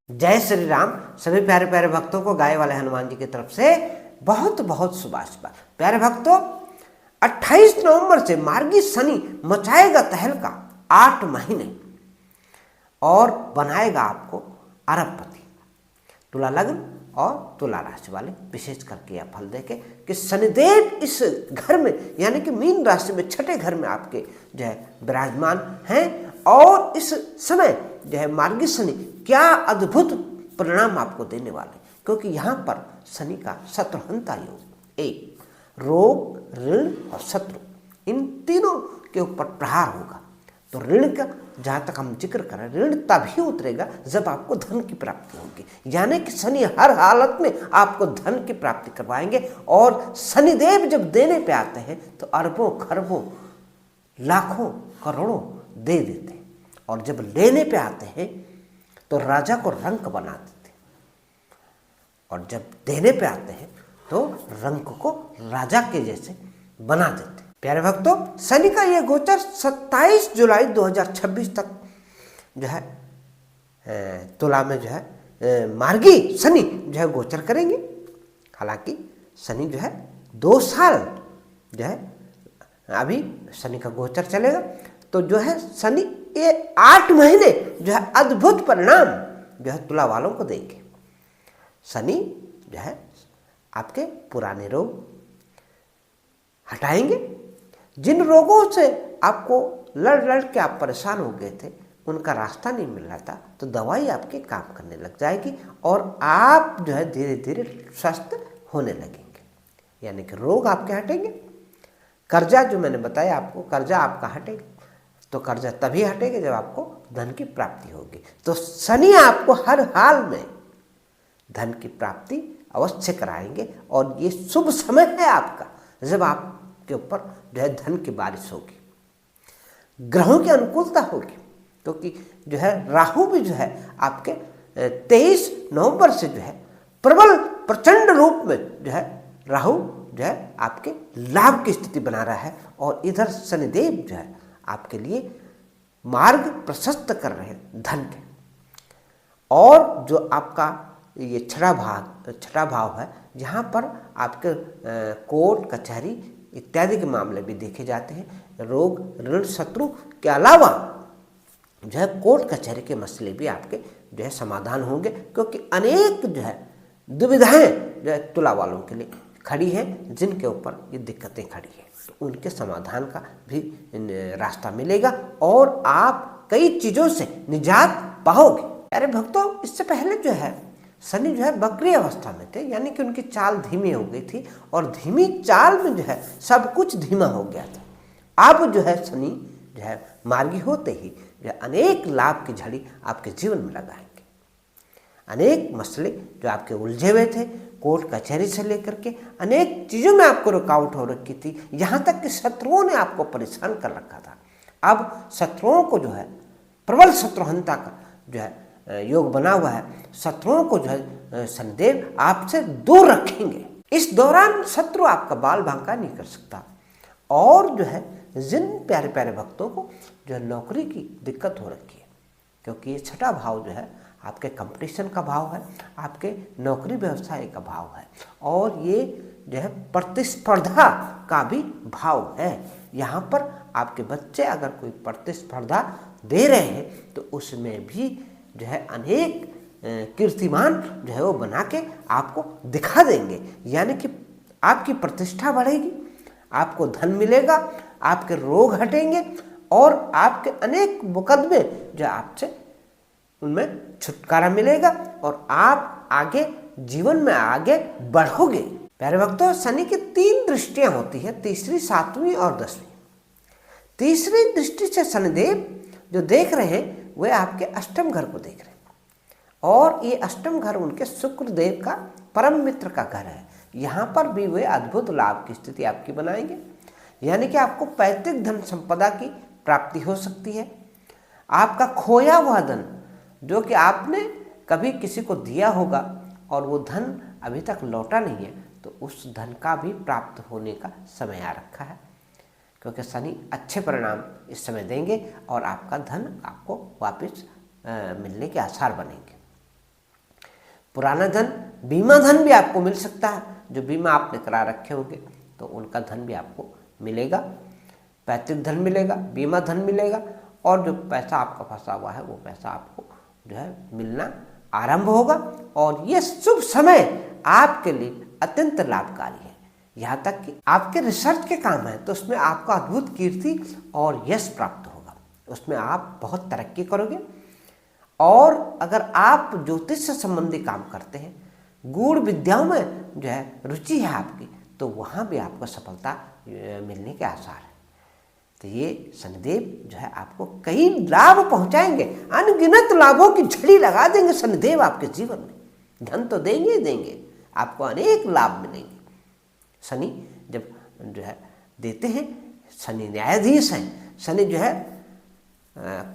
जय श्री राम। सभी प्यारे प्यारे भक्तों को गाय वाले हनुमान जी की तरफ से बहुत बहुत शुभाशुभा। प्यारे भक्तों, 28 नवंबर से मार्गी शनि मचाएगा तहलका 8 महीने और बनाएगा आपको अरबपति। तुला लग्न और तुला राशि वाले विशेष करके यह फल देखे कि शनिदेव इस घर में यानी कि मीन राशि में छठे घर में आपके जो है विराजमान हैं और इस समय जो है मार्गी शनि क्या अद्भुत परिणाम आपको देने वाले, क्योंकि यहाँ पर शनि का शत्रुहंता योग, एक रोग, ऋण और शत्रु, इन तीनों के ऊपर प्रहार होगा। तो ऋण का जहाँ तक हम जिक्र करें, ऋण तभी उतरेगा जब आपको धन की प्राप्ति होगी, यानी कि शनि हर हालत में आपको धन की प्राप्ति करवाएंगे। और शनिदेव जब देने पे आते हैं तो अरबों खरबों लाखों करोड़ों दे देते हैं, और जब लेने पे आते हैं तो राजा को रंक बना देते हैं, और जब देने पे आते हैं तो रंक को राजा के जैसे बना देते हैं। प्यारे भक्तों, शनि का यह गोचर 27 जुलाई 2026 तक जो है तुला में जो है मार्गी शनि जो है गोचर करेंगे। हालांकि शनि जो है 2 साल जो है अभी शनि का गोचर चलेगा, तो जो है शनि ये 8 महीने जो है अद्भुत परिणाम जो है तुला वालों को देंगे। शनि जो है आपके पुराने रोग हटाएंगे। जिन रोगों से आपको लड़ लड़ के आप परेशान हो गए थे, उनका रास्ता नहीं मिल रहा था, तो दवाई आपके काम करने लग जाएगी और आप जो है धीरे धीरे स्वस्थ होने लगेंगे, यानी कि रोग आपके हटेंगे। कर्जा जो मैंने बताया आपको, कर्जा आपका हटेगा, तो कर्जा तभी हटेगा जब आपको धन की प्राप्ति होगी। तो शनि आपको हर हाल में धन की प्राप्ति अवश्य कराएंगे, और ये शुभ समय है आपका जब आपके ऊपर जो है धन की बारिश होगी, ग्रहों की अनुकूलता होगी, क्योंकि जो है राहु भी जो है आपके 23 नवंबर से जो है प्रबल प्रचंड रूप में जो है राहु जो है आपके लाभ की स्थिति बना रहा है, और इधर शनिदेव जो है आपके लिए मार्ग प्रशस्त कर रहे हैं धन के। और जो आपका ये छठा भाव है, जहाँ पर आपके कोर्ट कचहरी इत्यादि के मामले भी देखे जाते हैं। रोग, ऋण, शत्रु के अलावा जो है कोर्ट कचहरी के मसले भी आपके जो है समाधान होंगे, क्योंकि अनेक जो है दुविधाएं जो है तुला वालों के लिए खड़ी हैं, जिनके ऊपर ये दिक्कतें खड़ी हैं, तो उनके समाधान का भी रास्ता मिलेगा और आप कई चीज़ों से निजात पाओगे। अरे भक्तों, इससे पहले जो है शनि जो है वक्री अवस्था में थे, यानी कि उनकी चाल धीमी हो गई थी, और धीमी चाल में जो है सब कुछ धीमा हो गया था। अब जो है शनि जो है मार्गी होते ही जो है अनेक लाभ की झड़ी आपके जीवन में लगाएंगे। अनेक मसले जो आपके उलझे हुए थे, कोर्ट कचहरी से लेकर के अनेक चीज़ों में आपको रुकावट हो रखी थी, यहाँ तक कि शत्रुओं ने आपको परेशान कर रखा था। अब शत्रुओं को जो है प्रबल शत्रुहंता का जो है योग बना हुआ है, शत्रुओं को जो है शनिदेव आपसे दूर रखेंगे। इस दौरान शत्रु आपका बाल बांका नहीं कर सकता। और जो है जिन प्यारे प्यारे भक्तों को जो है नौकरी की दिक्कत हो रखी है, क्योंकि ये छठा भाव जो है आपके कंपटीशन का भाव है, आपके नौकरी व्यवसाय का भाव है, और ये जो है प्रतिस्पर्धा का भी भाव है। यहाँ पर आपके बच्चे अगर कोई प्रतिस्पर्धा दे रहे हैं तो उसमें भी जो है अनेक कीर्तिमान जो है वो बना के आपको दिखा देंगे, यानी कि आपकी प्रतिष्ठा बढ़ेगी, आपको धन मिलेगा, आपके रोग हटेंगे, और आपके अनेक मुकदमे जो आपसे उनमें छुटकारा मिलेगा, और आप आगे जीवन में आगे बढ़ोगे। प्यारे भक्तों, शनि की 3 दृष्टियां होती है, तीसरी, 7वीं और 10वीं। तीसरी दृष्टि से शनिदेव जो देख रहे हैं वे आपके अष्टम घर को देख रहे हैं, और ये अष्टम घर उनके शुक्र देव का परम मित्र का घर है। यहाँ पर भी वे अद्भुत लाभ की स्थिति आपकी बनाएंगे, यानी कि आपको पैतृक धन संपदा की प्राप्ति हो सकती है। आपका खोया हुआ धन जो कि आपने कभी किसी को दिया होगा और वो धन अभी तक लौटा नहीं है, तो उस धन का भी प्राप्त होने का समय आ रखा है, क्योंकि शनि अच्छे परिणाम इस समय देंगे और आपका धन आपको वापस मिलने के आसार बनेंगे। पुराना धन, बीमा धन भी आपको मिल सकता है। जो बीमा आपने करा रखे होंगे तो उनका धन भी आपको मिलेगा, पैतृक धन मिलेगा, बीमा धन मिलेगा, और जो पैसा आपका फंसा हुआ है वो पैसा आपको जो है मिलना आरंभ होगा। और ये शुभ समय आपके लिए अत्यंत लाभकारी है। यहाँ तक कि आपके रिसर्च के काम है तो उसमें आपको अद्भुत कीर्ति और यश प्राप्त होगा, उसमें आप बहुत तरक्की करोगे। और अगर आप ज्योतिष से संबंधी काम करते हैं, गूढ़ विद्याओं में जो है रुचि है आपकी, तो वहाँ भी आपको सफलता मिलने के आसार है। तो ये शनिदेव जो है आपको कई लाभ पहुंचाएंगे, अनगिनत लाभों की झड़ी लगा देंगे शनिदेव आपके जीवन में। धन तो देंगे ही देंगे, आपको अनेक लाभ मिलेंगे। शनि जब जो है देते हैं, शनि न्यायाधीश हैं, शनि जो है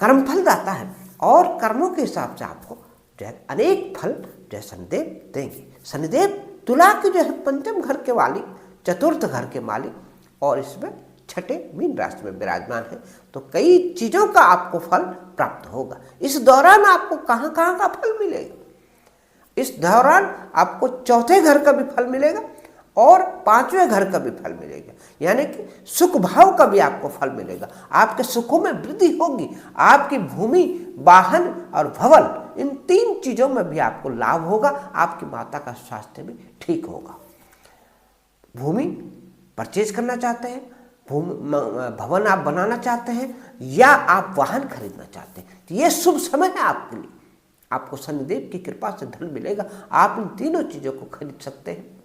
कर्मफल दाता है, और कर्मों के हिसाब से आपको जो है अनेक फल जो है शनिदेव देंगे। शनिदेव तुला के जो है पंचम घर के मालिक, चतुर्थ घर के मालिक, और इसमें छठे मीन राशि में विराजमान है। तो कई चीज़ों का आपको फल प्राप्त होगा। इस दौरान आपको कहाँ कहाँ का फल मिलेगा? इस दौरान आपको चौथे घर का भी फल मिलेगा और पांचवें घर का भी फल मिलेगा, यानी कि सुख भाव का भी आपको फल मिलेगा। आपके सुखों में वृद्धि होगी। आपकी भूमि, वाहन और भवन, इन तीन चीज़ों में भी आपको लाभ होगा। आपकी माता का स्वास्थ्य भी ठीक होगा। भूमि परचेज करना चाहते हैं, भवन आप बनाना चाहते हैं, या आप वाहन खरीदना चाहते हैं, तो ये शुभ समय है आपके लिए। आपको शनिदेव की कृपा से धन मिलेगा। आप इन तीनों चीज़ों को खरीद सकते हैं,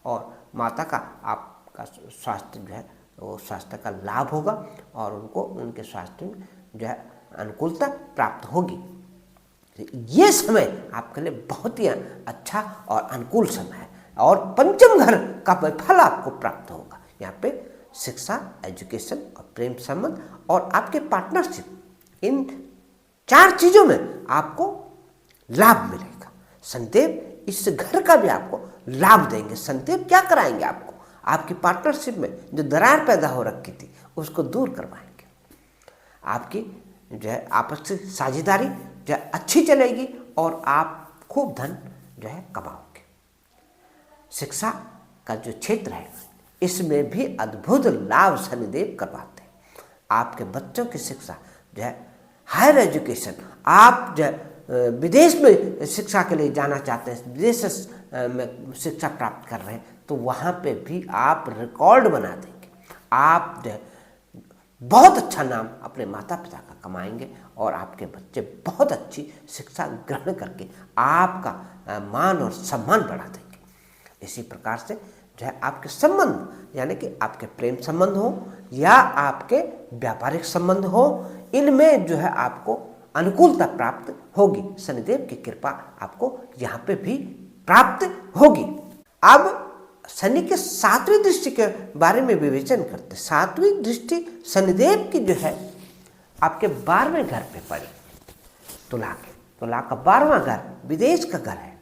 और माता का आपका स्वास्थ्य जो है वो स्वास्थ्य का लाभ होगा, और उनको उनके स्वास्थ्य में जो है अनुकूलता प्राप्त होगी। ये समय आपके लिए बहुत ही अच्छा और अनुकूल समय है, और पंचम घर का फल आपको प्राप्त होगा। यहाँ पे शिक्षा, एजुकेशन और प्रेम संबंध और आपके पार्टनरशिप, इन चार चीज़ों में आपको लाभ मिलेगा। शनिदेव इस घर का भी आपको लाभ देंगे। शनिदेव क्या कराएंगे आपको? आपकी पार्टनरशिप में जो दरार पैदा हो रखी थी उसको दूर करवाएंगे। आपकी जो है आपसी साझेदारी जो है अच्छी चलेगी, और आप खूब धन जो है कमाओगे। शिक्षा का जो क्षेत्र है इसमें भी अद्भुत लाभ शनिदेव करवाते हैं। आपके बच्चों की शिक्षा जो है, हायर एजुकेशन, आप जो है विदेश में शिक्षा के लिए जाना चाहते हैं, विदेश में शिक्षा प्राप्त कर रहे हैं, तो वहाँ पे भी आप रिकॉर्ड बना देंगे। आप जो है बहुत अच्छा नाम अपने माता पिता का कमाएंगे, और आपके बच्चे बहुत अच्छी शिक्षा ग्रहण करके आपका मान और सम्मान बढ़ा देंगे। इसी प्रकार से जो है आपके संबंध, यानी कि आपके प्रेम संबंध हो या आपके व्यापारिक संबंध हो, इनमें जो है आपको अनुकूलता प्राप्त होगी। शनिदेव की कृपा आपको यहाँ पे भी प्राप्त होगी। अब शनि के सातवीं दृष्टि के बारे में विवेचन करते। सातवीं दृष्टि शनिदेव की जो है आपके 12वें घर पे पड़ी, तुला के। तुला का 12वां घर विदेश का घर है।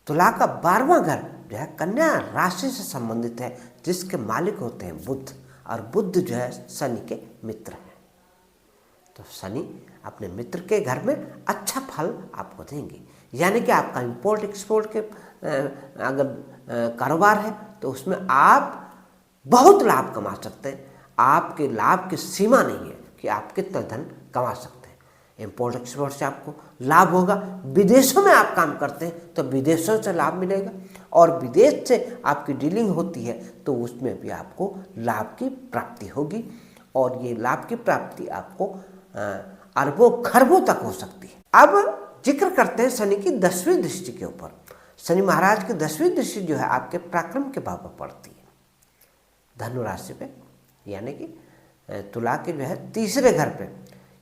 तुला का 12वां घर जो है कन्या राशि से संबंधित है, जिसके मालिक होते हैं बुध, और बुध जो है शनि के मित्र हैं। तो शनि अपने मित्र के घर में अच्छा फल आपको देंगे, यानी कि आपका इंपोर्ट एक्सपोर्ट के अगर कारोबार है तो उसमें आप बहुत लाभ कमा सकते हैं। आपके लाभ की सीमा नहीं है कि आप कितना धन कमा सकते हैं। इंपोर्ट एक्सपोर्ट से आपको लाभ होगा। विदेशों में आप काम करते हैं तो विदेशों से लाभ मिलेगा, और विदेश से आपकी डीलिंग होती है तो उसमें भी आपको लाभ की प्राप्ति होगी, और ये लाभ की प्राप्ति आपको अरबों खरबों तक हो सकती है। अब जिक्र करते हैं शनि की 10वीं दृष्टि के ऊपर। शनि महाराज की 10वीं दृष्टि जो है आपके पराक्रम के भाव पर पड़ती है, धनु राशि पे, यानी कि तुला के जो है तीसरे घर पे।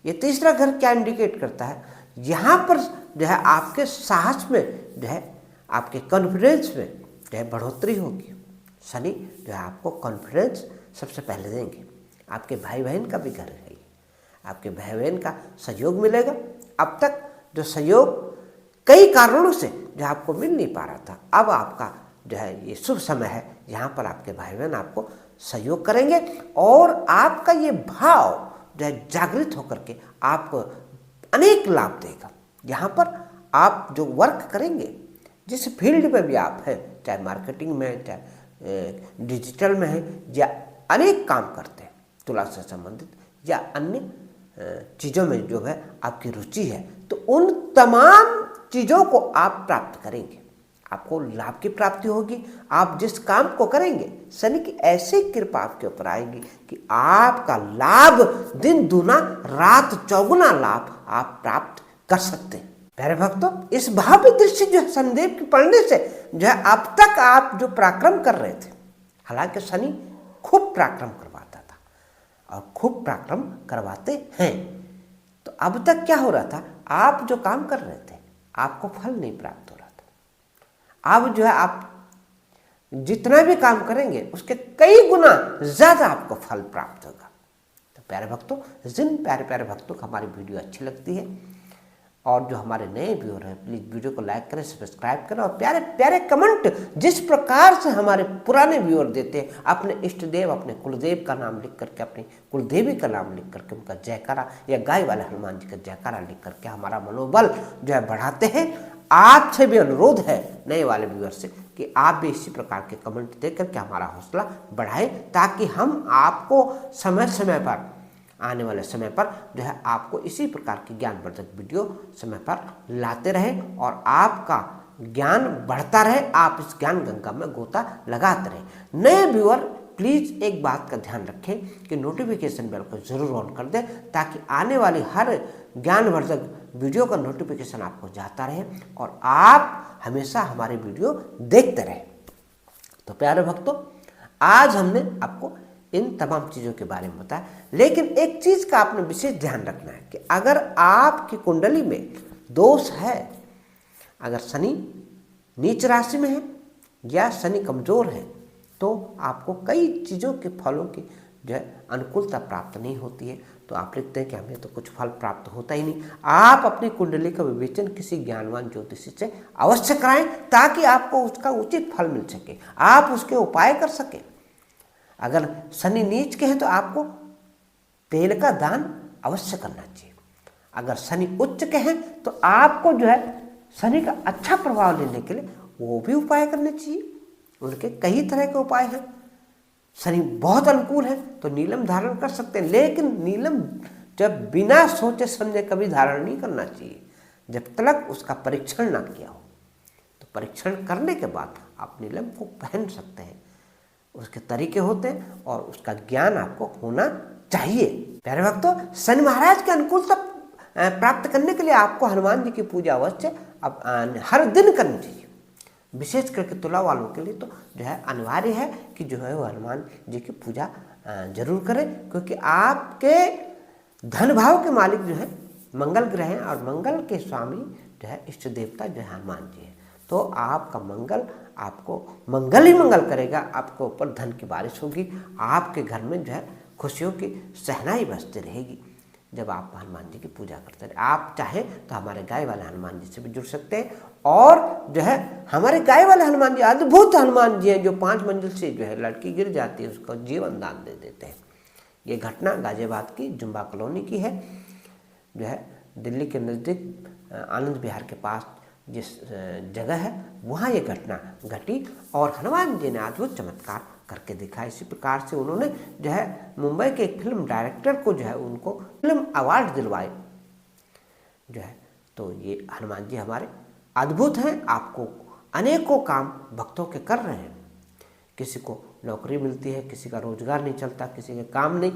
ये तीसरा घर क्या इंडिकेट करता है? यहाँ पर जो है आपके साहस में जो है, आपके कॉन्फिडेंस में जो है बढ़ोतरी होगी। शनि जो है आपको कॉन्फिडेंस सबसे पहले देंगे। आपके भाई बहन का भी घर है, आपके भाई बहन का सहयोग मिलेगा। अब तक जो सहयोग कई कारणों से जो आपको मिल नहीं पा रहा था, अब आपका जो है ये शुभ समय है, यहाँ पर आपके भाई बहन आपको सहयोग करेंगे, और आपका ये भाव जो है जागृत होकर के आपको अनेक लाभ देगा। यहाँ पर आप जो वर्क करेंगे, जिस फील्ड में भी आप हैं, चाहे मार्केटिंग में, चाहे डिजिटल में है, या अनेक काम करते हैं तुला से संबंधित, या अन्य चीज़ों में जो है आपकी रुचि है, तो उन तमाम चीज़ों को आप प्राप्त करेंगे, आपको लाभ की प्राप्ति होगी। आप जिस काम को करेंगे, शनि की ऐसी कृपा आपके ऊपर आएगी कि आपका लाभ दिन दूना रात चौगुना लाभ आप प्राप्त कर सकते हैं। प्यारे भक्तों, इस भावी दृष्टि जो है शनिदेव के पढ़ने से जो है अब तक आप जो पराक्रम कर रहे थे, हालांकि शनि खूब पराक्रम करवाता था और खूब पराक्रम करवाते हैं, तो अब तक क्या हो रहा था, आप जो काम कर रहे थे आपको फल नहीं प्राप्त हो रहा था। अब जो है आप जितना भी काम करेंगे उसके कई गुना ज्यादा आपको फल प्राप्त होगा। तो प्यारे भक्तों, जिन प्यारे प्यारे भक्तों को हमारी वीडियो अच्छी लगती है और जो हमारे नए व्यूअर हैं, प्लीज़ वीडियो को लाइक करें, सब्सक्राइब करें और प्यारे प्यारे कमेंट जिस प्रकार से हमारे पुराने व्यूअर देते हैं, अपने इष्ट देव, अपने कुलदेव का नाम लिख करके, अपनी कुलदेवी का नाम लिख करके उनका जयकारा, या गाय वाले हनुमान जी का जयकारा लिख करके हमारा मनोबल जो है बढ़ाते हैं। आपसे भी अनुरोध है नए वाले व्यूअर से कि आप भी इसी प्रकार के कमेंट दे करके हमारा हौसला बढ़ाएं, ताकि हम आपको समय समय पर, आने वाले समय पर जो है आपको इसी प्रकार की ज्ञानवर्धक वीडियो समय पर लाते रहें और आपका ज्ञान बढ़ता रहे, आप इस ज्ञान गंगा में गोता लगाते रहें। नए व्यूअर प्लीज़ एक बात का ध्यान रखें कि नोटिफिकेशन बेल को ज़रूर ऑन कर दें, ताकि आने वाली हर ज्ञानवर्धक वीडियो का नोटिफिकेशन आपको जाता रहे और आप हमेशा हमारे वीडियो देखते रहें। तो प्यारे भक्तों, आज हमने आपको इन तमाम चीज़ों के बारे में बताया, लेकिन एक चीज़ का आपने विशेष ध्यान रखना है कि अगर आपकी कुंडली में दोष है, अगर शनि नीच राशि में है या शनि कमज़ोर है, तो आपको कई चीज़ों के फलों की जो है अनुकूलता प्राप्त नहीं होती है। तो आप लिखते हैं कि हमें तो कुछ फल प्राप्त होता ही नहीं। आप अपनी कुंडली का विवेचन किसी ज्ञानवान ज्योतिषी से अवश्य कराएं, ताकि आपको उसका उचित फल मिल सके, आप उसके उपाय कर सकें। अगर शनि नीच के हैं तो आपको तेल का दान अवश्य करना चाहिए। अगर शनि उच्च के हैं तो आपको जो है शनि का अच्छा प्रभाव लेने के लिए वो भी उपाय करने चाहिए। उनके कई तरह के उपाय हैं। शनि बहुत अनुकूल है तो नीलम धारण कर सकते हैं, लेकिन नीलम जब बिना सोचे समझे कभी धारण नहीं करना चाहिए, जब तक उसका परीक्षण ना किया हो। तो परीक्षण करने के बाद आप नीलम को पहन सकते हैं। उसके तरीके होते हैं और उसका ज्ञान आपको होना चाहिए। प्यारे भक्तों, शनि महाराज की अनुकूलता प्राप्त करने के लिए आपको हनुमान जी की पूजा अवश्य अब हर दिन करनी चाहिए। विशेष करके तुला वालों के लिए तो जो है अनिवार्य है कि जो है वो हनुमान जी की पूजा जरूर करें, क्योंकि आपके धन भाव के मालिक जो है मंगल ग्रह हैं और मंगल के स्वामी जो है इष्ट देवता जो है हनुमान जी है। तो आपका मंगल आपको मंगल ही मंगल करेगा, आपको ऊपर धन की बारिश होगी, आपके घर में जो है खुशियों की सहनाई बजती रहेगी जब आप हनुमान जी की पूजा करते हैं। आप चाहे तो हमारे गाय वाले हनुमान जी से भी जुड़ सकते हैं, और जो है हमारे गाय वाले हनुमान जी अद्भुत हनुमान जी हैं, जो 5 मंजिल से जो है लड़की गिर जाती है उसको जीवन दान दे देते हैं। ये घटना गाजियाबाद की जुम्बा कॉलोनी की है, जो है दिल्ली के नज़दीक आनंद विहार के पास जिस जगह है वहाँ ये घटना घटी, और हनुमान जी ने अद्भुत चमत्कार करके दिखा। इसी प्रकार से उन्होंने जो है मुंबई के एक फिल्म डायरेक्टर को जो है उनको फिल्म अवार्ड दिलवाए जो है। तो ये हनुमान जी हमारे अद्भुत हैं, आपको अनेकों काम भक्तों के कर रहे हैं। किसी को नौकरी मिलती है, किसी का रोजगार नहीं चलता, किसी के काम नहीं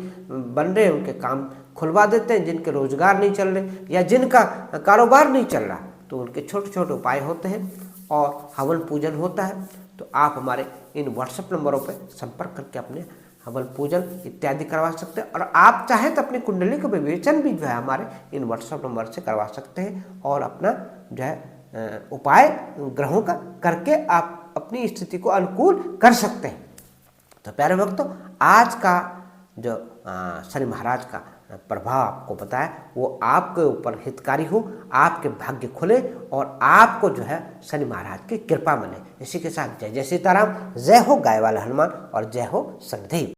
बन रहे, उनके काम खुलवा देते हैं। जिनके रोजगार नहीं चल रहे या जिनका कारोबार नहीं चल रहा, तो उनके छोटे छोटे उपाय होते हैं और हवन पूजन होता है। तो आप हमारे इन व्हाट्सएप नंबरों पर संपर्क करके अपने हवन पूजन इत्यादि करवा सकते हैं, और आप चाहें तो अपनी कुंडली का विवेचन भी जो है हमारे इन व्हाट्सएप नंबर से करवा सकते हैं, और अपना जो है उपाय ग्रहों का करके आप अपनी स्थिति को अनुकूल कर सकते हैं। तो प्यारे भक्तों, आज का जो शनि महाराज का प्रभाव आपको बताया वो आपके ऊपर हितकारी हो, आपके भाग्य खुले और आपको जो है शनि महाराज की कृपा मिले। इसी के साथ जय जय सीताराम, जय हो गाय वाला हनुमान और जय हो शनिदेव।